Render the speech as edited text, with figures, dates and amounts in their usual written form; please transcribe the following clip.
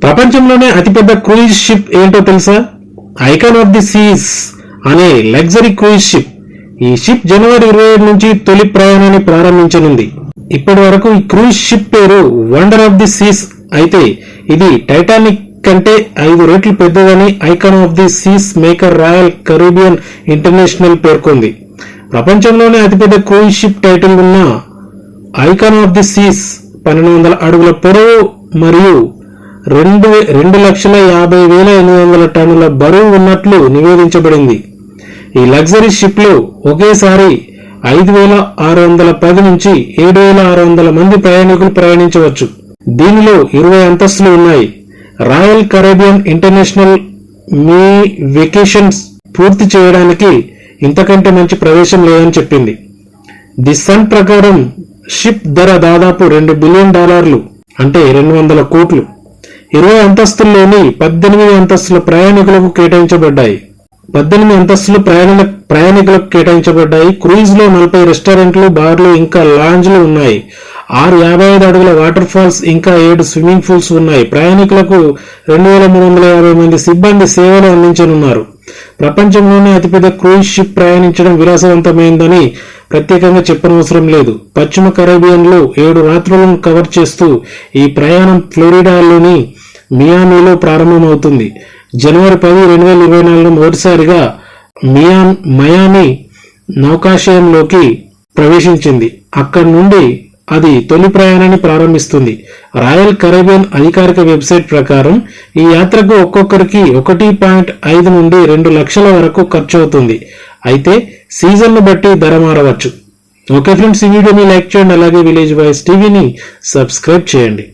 ప్రపంచంలోనే అతిపెద్ద cruise ship ఏంటో తెలుసా? ఐకాన్ ఆఫ్ ది సీస్ అనే లగ్జరీ క్రూయిజ్ షిప్. ఈ షిప్ జనవరి 27 నుంచి తొలి ప్రయాణాన్ని ప్రారంభించనుంది. ఇప్పటి వరకు ఈ క్రూయిజ్ షిప్ పేరు వండర్ ఆఫ్ ది సీస్ అయితే ఇది టైటానిక్ కంటే 5 రెట్లు పెద్దదని Icon of the Seas maker Royal Caribbean International పేర్కొంది. ప్రపంచంలోనే అతిపెద్ద క్రూయిజ్ షిప్ టైటిల్ ఉన్న ఐకాన్ ఆఫ్ ది సీస్ 1200 అడుగుల పొడవు మరియు 2,50,800 టన్నుల బరువు ఉన్నట్లు నివేదించబడింది. ఈ లగ్జరీ షిప్ లో ఒకేసారి 5,610 నుంచి 7,600 మంది ప్రయాణికులు ప్రయాణించవచ్చు. దీనిలో 20 అంతస్తులు ఉన్నాయి. రాయల్ కరేబియన్ ఇంటర్నేషనల్ మీ వెకేషన్స్ పూర్తి చేయడానికి ఇంతకంటే మంచి ప్రవేశం లేదని చెప్పింది. ది సన్ ప్రకారం షిప్ ధర దాదాపు $2 బిలియన్ అంటే 200 కోట్లు. 20 అంతస్తుల్లోని 18 అంతస్తుల ప్రయాణికులకు కేటాయించబడ్డాయి. 18 అంతస్తులు ప్రయాణికులకు కేటాయించబడ్డాయి. క్రూయిజ్ లో 40 రెస్టారెంట్లు, బార్లు ఇంకా లాంజ్లు ఉన్నాయి. 6 55 అడుగుల వాటర్ ఫాల్స్ ఇంకా 7 స్విమ్మింగ్ పూల్స్ ఉన్నాయి. ప్రయాణికులకు 2,350 మంది సిబ్బంది సేవలు అందించనున్నారు. ప్రపంచంలోనే అతిపెద్ద క్రూయిజ్ షిప్ ప్రయాణించడం విలాసవంతమైందని ప్రత్యేకంగా చెప్పనవసరం లేదు. పశ్చిమ కరేబియన్ లో 7 రాత్రులను కవర్ చేస్తూ ఈ ప్రయాణం ఫ్లోరిడాలోని మియామిలో ప్రారంభమవుతుంది. జనవరి 10, 2024 మొదటిసారిగా మయామి నౌకాశ్రయంలోకి ప్రవేశించింది. అక్కడి నుండి అది తొలి ప్రయాణాన్ని ప్రారంభిస్తుంది. రాయల్ కరేబియన్ అధికారిక వెబ్సైట్ ప్రకారం ఈ యాత్రకు ఒక్కొక్కరికి 1.5 నుండి 2 లక్షల వరకు ఖర్చు అవుతుంది. అయితే సీజన్ ను బట్టి ధర మారవచ్చు. ఓకే ఫ్రెండ్స్, ఈ వీడియోని లైక్ చేయండి, అలాగే విలేజ్ వాయిస్ టీవీని సబ్స్క్రైబ్ చేయండి.